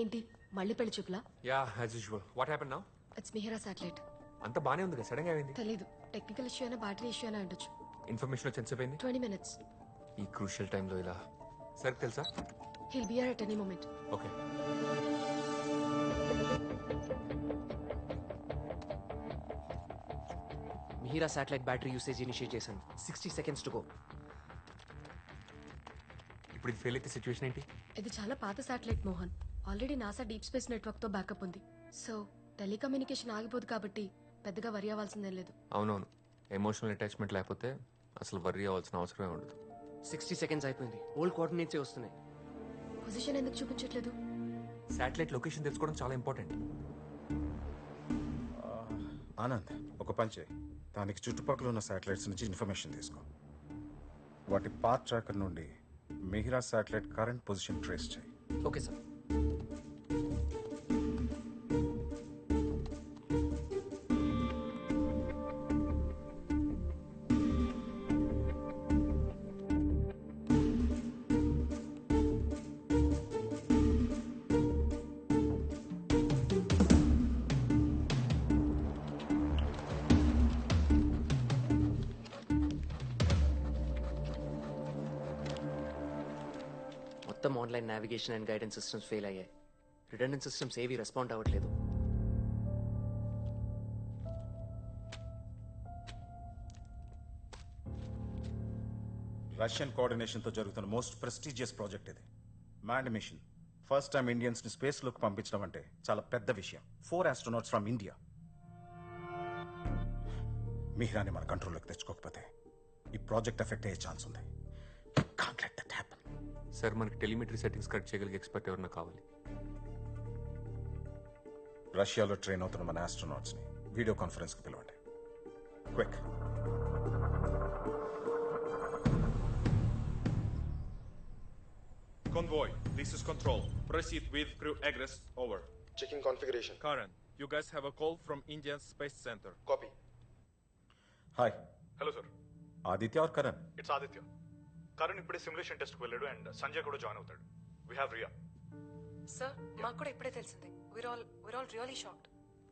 ఏంటి మళ్ళీ పెళ్లి చూపులా? Yeah as usual. What happen now? It's Mihira satellite. అంత బానే ఉంది కదా, సడన్ గా అయింది. తెలీదు, టెక్నికల్ ఇష్యూ అయినా బ్యాటరీ ఇష్యూ అయినా ఉండొచ్చు. ఇన్ఫర్మేషన్ వచ్చి ఎంతసేపు అయింది? 20 minutes. ఈ క్రూషియల్ టైంలో ఇలా సార్ తెలుసా? He'll be here at any moment. Okay. Mihira satellite battery usage initiate చేశాను. 60 seconds టు గో. ఇప్పుడు ఇది ఫెయిల్ అయితే సిచ్యువేషన్ ఏంటి? ఇది చాలా పాత satellite Mohan. Already NASA deep space network తో బ్యాకప్ ఉంది. సో టెలికమ్యూనికేషన్ ఆగిపోదు కాబట్టి పెద్దగా వరి అవ్వాల్సిందేం లేదు. అవునవును, ఎమోషనల్ అటాచ్మెంట్ లేకపోతే అసలు వర్రీ అవ్వాల్సిన అవసరమే ఉండదు. 60 seconds అయిపోయింది. ఓల్డ్ కోఆర్డినేట్సే వస్తున్నాయి. పొజిషన్ ఎందుకు చూపించట్లేదు? శాటిలైట్ లొకేషన్ తెలుసుకోవడం చాలా ఇంపార్టెంట్. ఆనంద్, ఒక పని చేయి. దానికి చుట్టుపక్కల ఉన్న శాటిలైట్స్ నుంచి ఇన్ఫర్మేషన్ తీసుకో. వాటి పాత్ ట్రాకర్ నుండి Mihira satellite current position trace చేయి. Okay sir. మొత్తం online navigation and guidance systems fail అయ్యాయి. రిడెండెంట్ సిస్టమ్స్ ఏవి రెస్పాండ్ అవ్వట్లేదు. రష్యన్ కోఆర్డినేషన్తో జరుగుతున్న మోస్ట్ ప్రెస్టీజియస్ ప్రాజెక్ట్ ఇది. Manned mission. First time Indians ని స్పేస్ లోకి పంపించడం అంటే చాలా పెద్ద విషయం. 4 astronauts ఫ్రమ్ ఇండియా. మిహిరాని మన కంట్రోల్లోకి తెచ్చుకోకపోతే ఈ ప్రాజెక్ట్ ఎఫెక్ట్ అయ్యే ఛాన్స్ ఉంది. Can't let that happen. Sir, మనకి టెలిమెట్రీ సెట్టింగ్స్ కరెక్ట్ చేయగలిగే ఎక్స్పర్ట్ ఎవరన్నా కావాలి. రష్యాలో ట్రైన్ అవుతున్న మన ఆస్ట్రోనాట్స్ ని వీడియో కాన్ఫరెన్స్ కి పిలవండి. Quick. Convoy, this is Control. Proceed with crew egress, over. Checking configuration. Karen, you guys have a call from Indian Space Center. Copy. Hi, hello sir, Aditya or Karan? It's Aditya. Karan ఇప్పుడే simulation టెస్ట్కి వెళ్ళాడు and Sanjay కూడా join అవుతాడు. We have Riya. Sir, మాకు కూడా ఇప్పుడే తెలిసింది. we're all really shocked.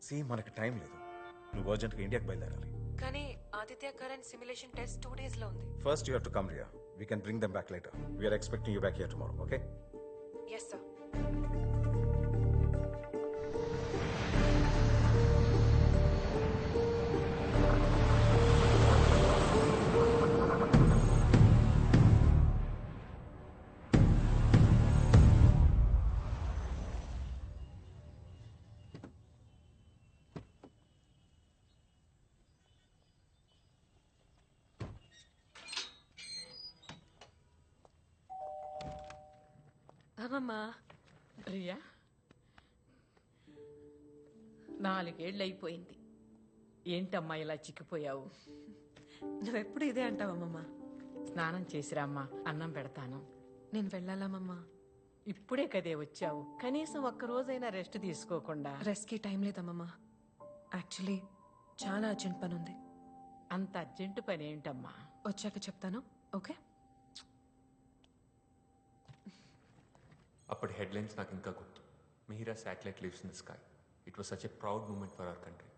See, మనకి టైం లేదు. నువ్వు అర్జెంట్గా ఇండియాకి బయలుదేరాలి. కానీ Aditya Karan simulation test 2 days లో ఉంది. First you have to come Riya. We can bring them back later. We're expecting you back here tomorrow. Okay? Yes sir. అమ్మమ్మా, రియా, 4 ఏళ్ళు అయిపోయింది. ఏంటమ్మా ఇలా చిక్కిపోయావు? నువ్వెప్పుడు ఇదే అంటావమ్మమ్మా. స్నానం చేసిరామ్మా, అన్నం పెడతాను. నేను వెళ్ళాలమ్మమ్మా. ఇప్పుడే కదే వచ్చావు, కనీసం ఒక్కరోజైనా రెస్ట్ తీసుకోకుండా. రెస్ట్కి టైం లేదమ్మమ్మా. యాక్చువల్లీ చాలా అర్జెంట్ పని ఉంది. అంత అర్జెంటు పని ఏంటమ్మా? వచ్చాక చెప్తాను, ఓకే? అప్పటి హెడ్లైన్స్ నాకు ఇంకా గుర్తు. Mihira satellite lives in the sky. It was such a proud moment for our country.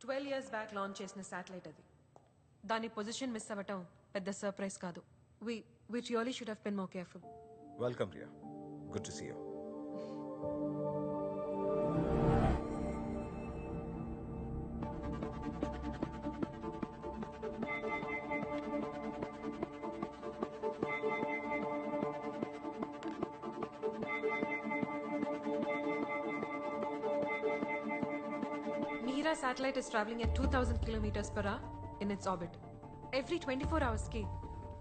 12 years back launch చేసిన శాటిలైట్ అది. దాని పొజిషన్ మిస్ అవ్వటం పెద్ద సర్ప్రైజ్ కాదు. We really should have been more careful. Welcome Riya. Good to see you. Mihira satellite is traveling at 2000 kilometers per hour in its orbit. Every 24 hours ki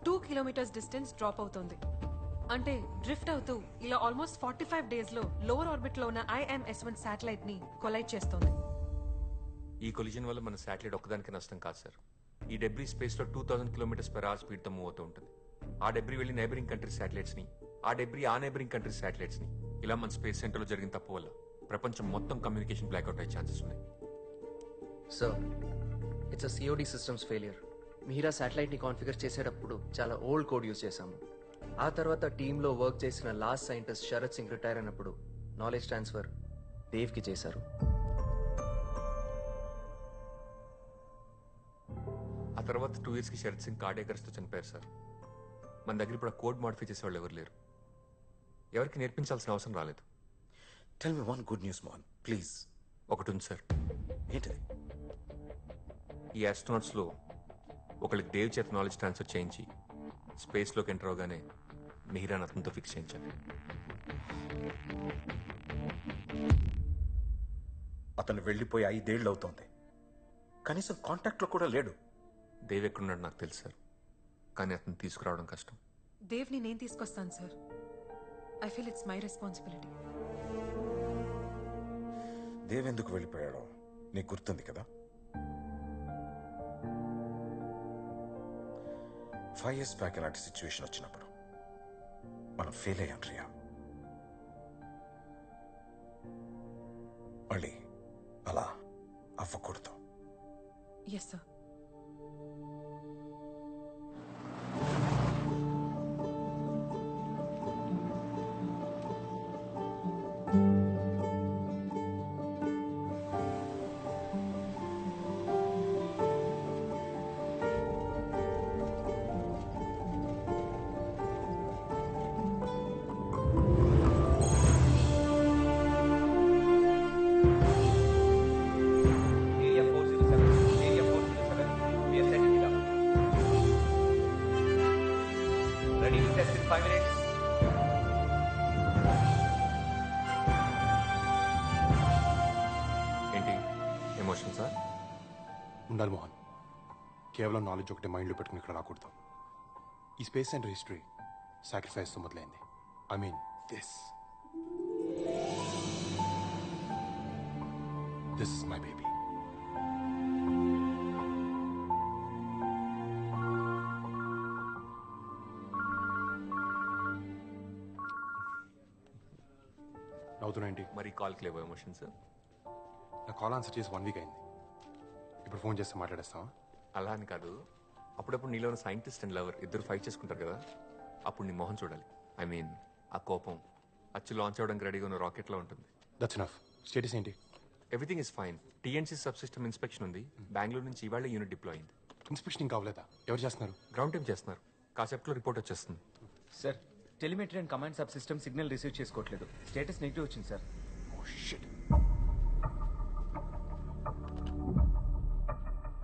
2 kilometers distance drop అవుతుంది. అంటే drift అవుతూ ఇలా almost 45 days లో lower orbit లో ఉన్న IMS-1 satellite ని collide చేస్తోంది. ఈ కొలిజన్ వల్ల మన శాటిలైట్ ఒక్కదానికి నష్టం కాదు సార్. ఈ డెబ్రీ స్పేస్ లో 2000 km/h స్పీడ్ తో మూవ్ అవుతూ ఉంటుంది. ఆ డెబ్రీ వెళ్ళి నైబరింగ్ కంట్రీస్ శాటిలైట్స్ ని, ఆ డెబ్రీ ఆ నైబరింగ్ కంట్రీస్ శాటిలైట్స్ ని, ఇలా మన స్పేస్ సెంటర్ లో జరిగిన తప్పు వల్ల ప్రపంచం మొత్తం కమ్యూనికేషన్ బ్లాక్అవుట్ అయ్యే ఛాన్సెస్ ఉన్నాయి. Sir, it's a COD systems failure. Mihira శాటిలైట్ని కాన్ఫిగర్ చేసేటప్పుడు చాలా ఓల్డ్ కోడ్ యూజ్ చేశాము. ఆ తర్వాత టీంలో వర్క్ చేసిన last scientist Sharath Singh retire అయినప్పుడు నాలెడ్జ్ ట్రాన్స్ఫర్ దేవ్కి చేశారు. ఆ తర్వాత 2 yearsకి శరత్ సింగ్ కార్డియాక్ అరెస్ట్తో చనిపోయారు సార్. మన దగ్గర ఇప్పుడు ఆ కోడ్ మాడిఫై చేసే వాళ్ళు ఎవరు లేరు. ఎవరికి నేర్పించాల్సిన అవసరం రాలేదు. Tell me one good news Mohan please. ఒకటి ఉంది సార్. ఏంటది? ఈ ఆస్ట్రోనాట్స్లో ఒకళ్ళకి దేవ్ చేత నాలెడ్జ్ ట్రాన్స్ఫర్ చేయించి స్పేస్లోకి ఎంటర్ అవగానే మిహిరాన్ అతనితో ఫిక్స్ చేయించాలి. అతను వెళ్ళిపోయి 5 ఏళ్ళు అవుతోంది. కనీసం కాంటాక్ట్లో కూడా లేడు. దేవ్ ఎక్కడున్నాడు నాకు తెలుసు సార్, కానీ అతను తీసుకురావడం కష్టం. దేవ్ని నేను తీసుకొస్తాను sir. I feel it's my responsibility. Dev ఎందుకు వెళ్ళిపోయాడో నీకు గుర్తుంది కదా? 5 years బ్యాక్ ఇలాంటి సిచ్యువేషన్ వచ్చినప్పుడు మనం ఫెయిల్ అయ్యాం రియా. మళ్ళీ అలా అవ్వకూడదు. Yes sir. Area 407. Area 407. We are setting it up. Ready to test in 5 minutes. ఏంటి ఎమోషన్ సార్? ఉండాలి మోహన్. కేవలం నాలెడ్జ్ ఒకటే మైండ్లో పెట్టుకుని ఇక్కడ రాకూడదు. ఈ స్పేస్ సెంటర్ హిస్టరీ సాక్రిఫైస్తో మొదలైంది. I mean this is my baby. నవ్వుతున్నా మరి కాల్కి లేవో ఎమోషన్ సార్? నా కాల్ ఆన్సర్ చేసి 1 week అయింది. ఇప్పుడు ఫోన్ చేస్తే మాట్లాడేస్తావా? అలా అని కాదు, అప్పుడప్పుడు నీలో సైంటిస్ట్ అండ్ లవర్ ఇద్దరు ఫైట్ చేసుకుంటారు కదా, అప్పుడు నీ మొహం చూడాలి. ఐ మీన్ ఆ కోపం అచ్చు లాంచ్ అవ్వడానికి రెడీగా ఉన్న రాకెట్లో ఉంటుంది. That's enough. స్టేటస్ ఏంటి? Everything is fine. TNC sub system inspection ఉంది. బెంగళూరు నుంచి ఇవాళ యూనిట్ డిప్లాయ్ అయింది. ఇన్స్పెక్షన్ ఇంకా అవ్వలేదా? ఎవరు చేస్తున్నారు? గ్రౌండ్ టైం చేస్తున్నారు. కాసేపట్లో రిపోర్ట్ వచ్చేస్తుంది. Sir, telemetry and command subsystem signal receive చేసుకోవట్లేదు. స్టేటస్ నెగిటివ్ వచ్చింది సార్. Oh shit.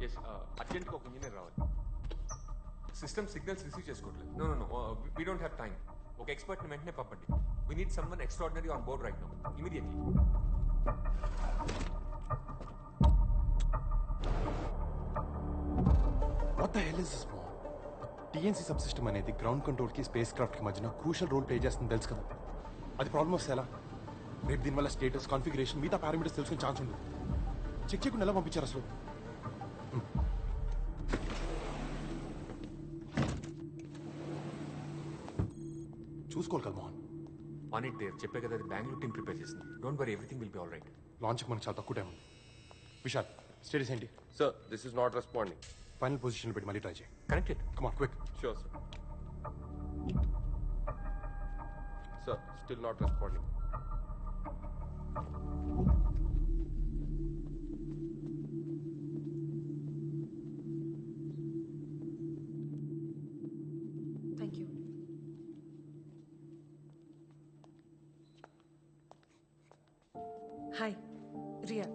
ఎస్, అర్జెంట్గా ఒక ఇంజనీర్ రావాలి. సిస్టమ్ సిగ్నల్స్ రిసీవ్ చేసుకోవట్లేదు. No no no, we don't have time. ఒక ఎక్స్పర్ట్ని వెంటనే పంపండి. We need someone extraordinary on board right now, immediately. What the hell is this Mohan? TNC subsystem అనేది ground control కి స్పేస్ క్రాఫ్ట్ కి మధ్యన crucial role play చేస్తుంది తెలుసు కదా. అది ప్రాబ్లమ్ వస్తే ఎలా? రేపు దీనివల్ల స్టేటస్, కాన్ఫిగరేషన్, మిగతా పారామీటర్స్ తెలుసుకునే ఛాన్స్ ఉండదు. చెక్ చేయకుండా ఎలా పంపించారు అసలు? చూసుకోవాలి కదా మోహన్. On it there. చెప్పే కదా, అది బెంగళూరు టీం ప్రిపేర్ చేసింది. Don't worry, everything will be all right. లాంచ్కి మనకు చాలా తక్కువ టైం ఉంది. విశాల్, స్టేటస్ ఏంటి? Sir, this is not responding. Final position పెట్టి మళ్ళీ ట్రై చేయి. Connected. Come on quick. Sure, sir. Sir, still not responding. Thank you. Hi, Riya.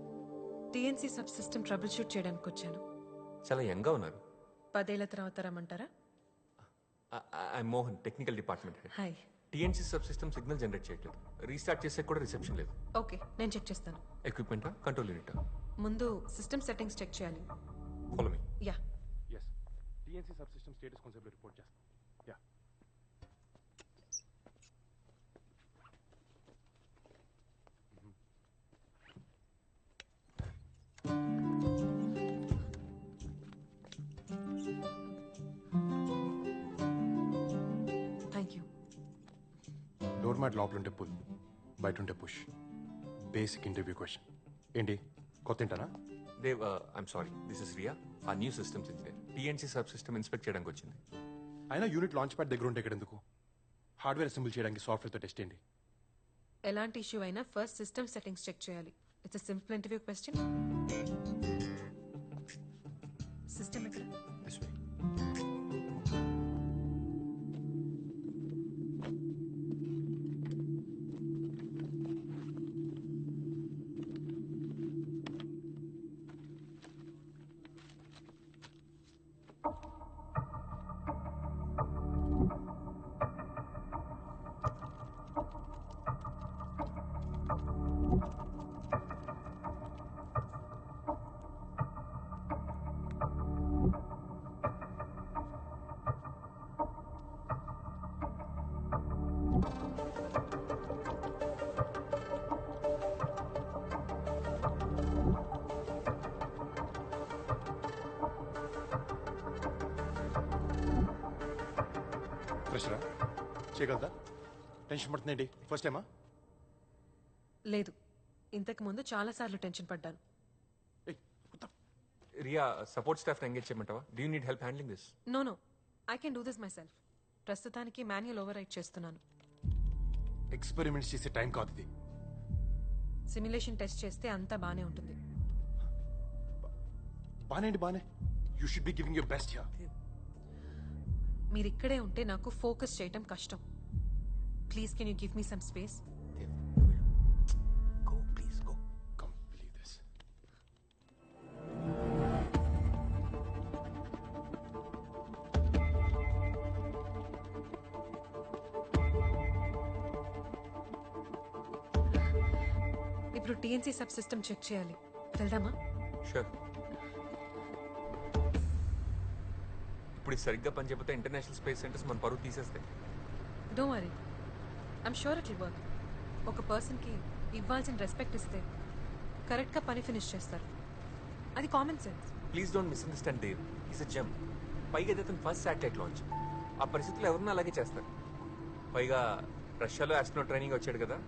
TNC subsystem troubleshoot చేయడానికి వచ్చాను. చాలా యంగ్గా ఉన్నారు. 10 ఏళ్ల తర్వాత రమ్మంటారా? I Mohan, technical department head. Hi. TNC subsystem signal generate చేయట్లేదు. రీస్టార్ట్ చేసే కూడా రిసెప్షన్ లేదు. ఓకే, నేను చెక్ చేస్తాను. ఎక్విప్మెంటా, కంట్రోల్ యూనిటా? ముందు సిస్టమ్ సెట్టింగ్స్ చెక్ చేయాలి. Follow me. Yeah. Yes, TNC subsystem status కొంచెం రిపోర్ట్ చేస్తాం. Yeah. Thank you. Door mat లోపల ఉంటే పుల్, బయట ఉంటే పుష్. Basic interview question. ఏంటి కొత్త ఏంటనా? Dev, I'm sorry, this is Riya, a new systems engineer. TNC subsystem inspect చేయడానికి వచ్చింది. అయినా యూనిట్ లాంచ్ ప్యాడ్ దగ్గర ఉంటే ఇక్కడ ఎందుకు? హార్డ్వేర్ అసెంబుల్ చేయడానికి సాఫ్ట్వేర్తో టెస్ట్ ఏంటి? ఎలాంటి ఇష్యూ అయినా ఫస్ట్ సిస్టమ్ సెట్టింగ్స్ చెక్ చేయాలి. It's simple interview question. System ఎక్కడ? This way. ప్రెషరా చేయగలదా? టెన్షన్ పడుతుందండి. ఫస్ట్ టైమా? లేదు, ఇంతకు ముందు చాలా సార్లు టెన్షన్ పడ్డాను. రియా, సపోర్ట్ స్టాఫ్ ఎంగేజ్ చేయమంటావా? Do you need help handling this? No, I can do this myself. ప్రస్తుతానికి మాన్యువల్ ఓవర్ రైట్ చేస్తున్నాను. ఎక్స్పెరిమెంట్స్ చేసే టైం కాదు ఇది. సిమ్యులేషన్ టెస్ట్ చేస్తే అంతా బానే ఉంటుంది. బానే you should be giving your best here. మీరు ఇక్కడే ఉంటే నాకు ఫోకస్ చేయటం కష్టం. Please can you give me some space? Go, please, go. Come, believe this. ఇప్పుడు టీఎన్సీ సబ్ సిస్టమ్ చెక్ చేయాలి. వెళ్దామా? షూర్. ఇప్పుడు ఇది సరిగ్గా పనిచేయకపోతే ఇంటర్నేషనల్ స్పేస్ సెంటర్స్ మన పరువు తీసేస్తాయి. Don't worry, I'm sure it will work. ఒక పర్సన్కి ఇవ్వాల్సిన రెస్పెక్ట్ ఇస్తే కరెక్ట్గా పని ఫినిష్ చేస్తారు. అది common sense. Please don't misunderstand Dev. Is a gem. పైగా ఇది అతను ఫస్ట్ శాటిలైట్ లాంచ్. ఆ పరిస్థితుల్లో ఎవరన్నా అలాగే చేస్తారు. పైగా రష్యాలో ఆస్ట్రోనాట్ ట్రైనింగ్ వచ్చాడు కదా.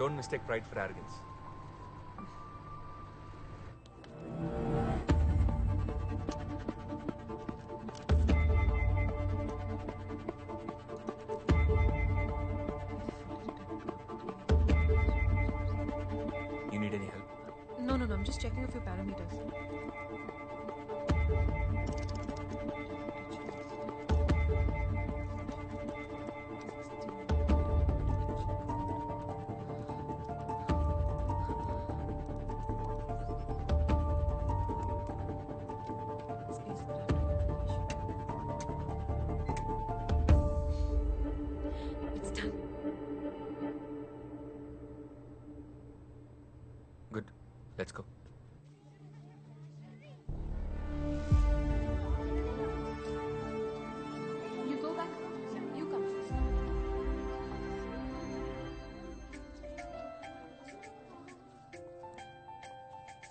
Don't mistake pride for organs. You need any help? No, I'm just checking a few parameters. It's done. Good. Let's go. You go back. You come first.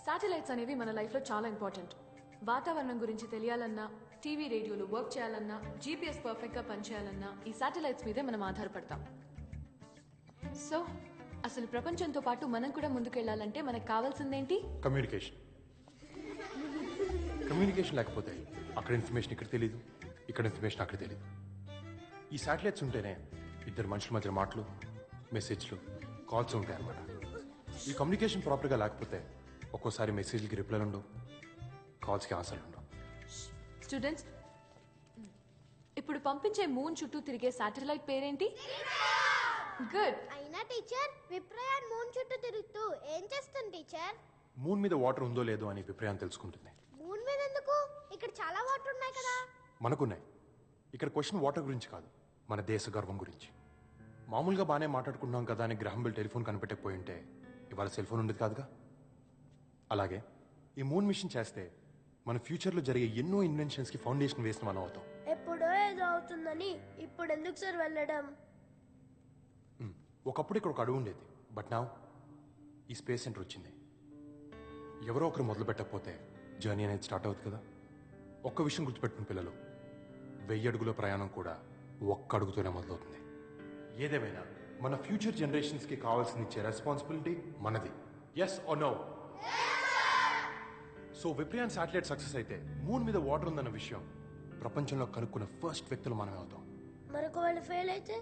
Satellites అనేవి మన లైఫ్లో చాలా ఇంపార్టెంట్. వాతావరణం గురించి తెలియాలన్నా, TV రేడియోలు work చేయాలన్నా, GPS పర్ఫెక్ట్గా పనిచేయాలన్నా ఈ satellites మీదే మనం ఆధారపడతాం. సో అసలు ప్రపంచంతో పాటు మనం కూడా ముందుకెళ్ళాలంటే మనకు కావాల్సిందేంటి? కమ్యూనికేషన్ లేకపోతే అక్కడ ఇన్ఫర్మేషన్ ఇక్కడ తెలియదు, ఇక్కడ ఇన్ఫర్మేషన్ అక్కడ తెలియదు. ఈ శాటిలైట్స్ ఉంటేనే ఇద్దరు మనుషుల మధ్య మాటలు, మెసేజ్లు, కాల్స్ ఉంటాయి అన్నమాట. ఈ కమ్యూనికేషన్ ప్రాపర్గా లేకపోతే ఒక్కోసారి మెసేజ్లకి రిప్లైలు ఉండవు, కాల్స్కి ఆన్సర్లు ఉండవు. స్టూడెంట్స్, ఇప్పుడు పంపించే మూన్ చుట్టూ తిరిగే శాటిలైట్ పేరేంటి? గుడ్. అయినా టీచర్, విప్రయాన్ మూన్ చుట్టూ తిరుగుతూ ఏం చేస్తుంది టీచర్? మూన్ మీద వాటర్ ఉందో లేదో అని విప్రయాన్ని తెలుసుకుంటుంది. మూన్ మీద ఎందుకు? ఇక్కడ చాలా వాటర్ ఉన్నాయి కదా. మనకున్నాయి. ఇక్కడ క్వశ్చన్ వాటర్ గురించి కాదు, మన దేశ గర్వం గురించి. మామూలుగా బాగానే మాట్లాడుకుంటున్నాం కదా అని గ్రహం బెల్ టెలిఫోన్ కనిపెట్టకపోయి ఉంటే ఇవాళ సెల్ ఫోన్ ఉండేది కాదుగా. అలాగే ఈ మూన్ మిషన్ చేస్తే మన ఫ్యూచర్లో జరిగే ఎన్నో ఇన్వెన్షన్స్కి ఫౌండేషన్ వేసిన మనం అవుతాం. ఎప్పుడో ఏదో అవుతుందని ఇప్పుడు ఎందుకు సార్ వెళ్ళడం? ఒకప్పుడు ఇక్కడ ఒక అడుగు ఉండేది, బట్ నా ఈ స్పేస్ సెంటర్ వచ్చింది. ఎవరో ఒకరు మొదలు పెట్టకపోతే జర్నీ అనేది స్టార్ట్ అవుతుంది కదా. ఒక్క విషయం గుర్తుపెట్టుకుని పిల్లలు, 1000 అడుగుల ప్రయాణం కూడా ఒక్క అడుగుతోనే మొదలవుతుంది. ఏదేమైనా మన ఫ్యూచర్ జనరేషన్స్కి కావాల్సింది ఇచ్చే రెస్పాన్సిబిలిటీ మనది. Yes or no? So Viprayan satellite success అయితే మూన్ మీద వాటర్ ఉందన్న విషయం ప్రపంచంలో కనుక్కున్న ఫస్ట్ వ్యక్తులు మనమే అవుతాం. మరొక వాళ్ళు ఫెయిల్ అయితే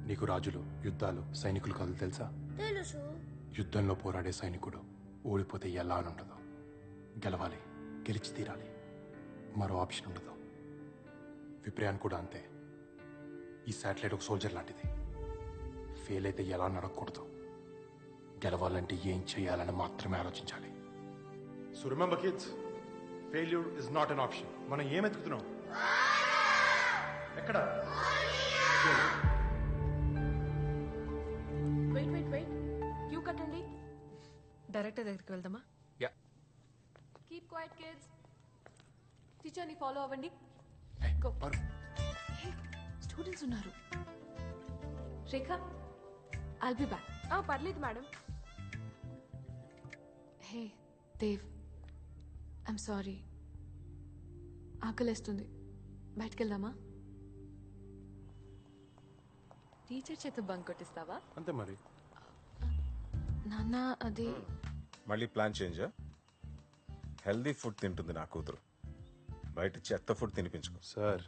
నీకు రాజులు, యుద్ధాలు, సైనికులు కథలు తెలుసా? తెలుసు. యుద్ధంలో పోరాడే సైనికుడు ఓడిపోతే ఎలా అని ఉండదు. గెలవాలి, గెలిచి తీరాలి. మరో ఆప్షన్ ఉండదు. విప్రయాన్ కూడా అంతే. ఈ శాటిలైట్ ఒక సోల్జర్ లాంటిది. ఫెయిల్ అయితే ఎలా నడకూడదు. గెలవాలంటే ఏం చేయాలని మాత్రమే ఆలోచించాలి. So remember kids, failure is not an option. మనం ఏం ఎత్తుకుతున్నాం? ఎక్కడ? వెయిట్ క్యూ కట్టండి. డైరెక్టర్ దగ్గరికి వెళ్దామా? యా. Keep quiet kids. టీచర్ని ఫాలో అవ్వండి. స్టూడెంట్స్ ఉన్నారు. Rekha, I'll be back. పర్లేదు madam. Hey Dev, I'm sorry. ఆకలేస్తుంది, బయటికి వెళ్దామా? టీచర్ చేత బంక్ కొట్టిస్తావా? అంతే మరి. నాన్న అది మళ్ళీ ప్లాన్ చేంజా? హెల్దీ ఫుడ్ తింటుంది నా కూతురు, బయట చెత్త ఫుడ్ తినిపించుకో. సార్,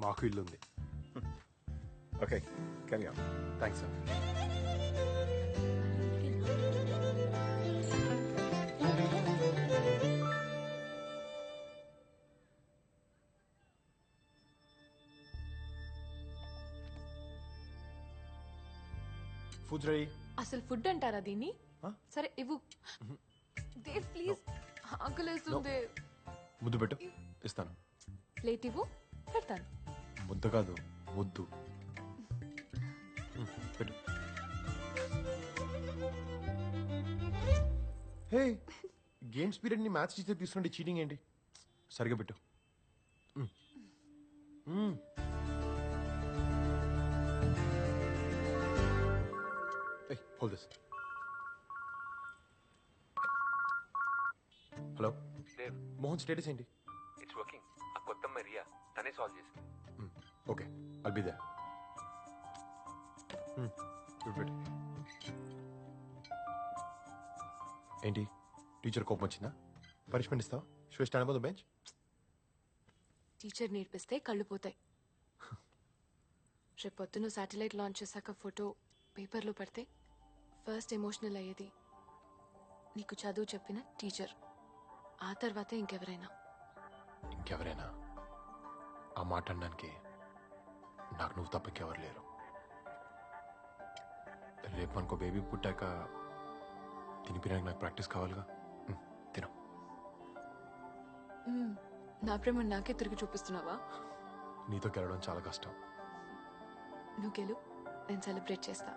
మాకు ఇల్లు ఉంది. Okay, carry on. Thanks sir. Food ready. అసలు ఫుడ్ అంటారా దీన్ని? సరే ఇవ్వు. దేవ్ ప్లీజ్, ఆకలేస్తుంది. ముద్దు పెట్టు, ఇస్తాను. ప్లేట్ ఇవ్వు, పెడతాను. ముద్ద కాదు, ముద్దు. పెట్టు. హే, గేమ్స్ పీరియడ్ ని మ్యాథ్స్ టీచర్ తీసుకుంటే చీటింగ్ ఏంటి? సరిగా పెట్టు. Hold this. Hello Mohan, status ఏంటి? It's working. ఆ కొత్త రియా తనే సాల్వ్ చేసింది. Okay, I'll be there. పెట్టు. ఏంటి, టీచర్ కోపం వచ్చిందా? పనిష్మెంట్ ఇస్తావా? Show stand up on the bench. Teacher నేర్పిస్తే కళ్ళు పోతాయి. రేపు పొద్దున శాటిలైట్ లాంచ్ చేశాక ఫోటో పేపర్లో పడితే ఫస్ట్ ఎమోషనల్ అయ్యేది నీకు చదువు చెప్పిన టీచర్. ఆ తర్వాతే ఇంకెవరైనా. ఇంకెవరైనా? ఆ మాట అనడానికి నాకు నువ్వు తప్ప ఇంకెవరు లేరు. రేపు మనకు బేబీ పుట్టాక తినిపించడానికి నాకు ప్రాక్టీస్ కావాలిగా. తిను. నా ప్రేమ నాకే తిరిగి చూపిస్తున్నావా? నీతో గెలవడం చాలా కష్టం. నువ్వు గెలు, నేను సెలబ్రేట్ చేస్తా.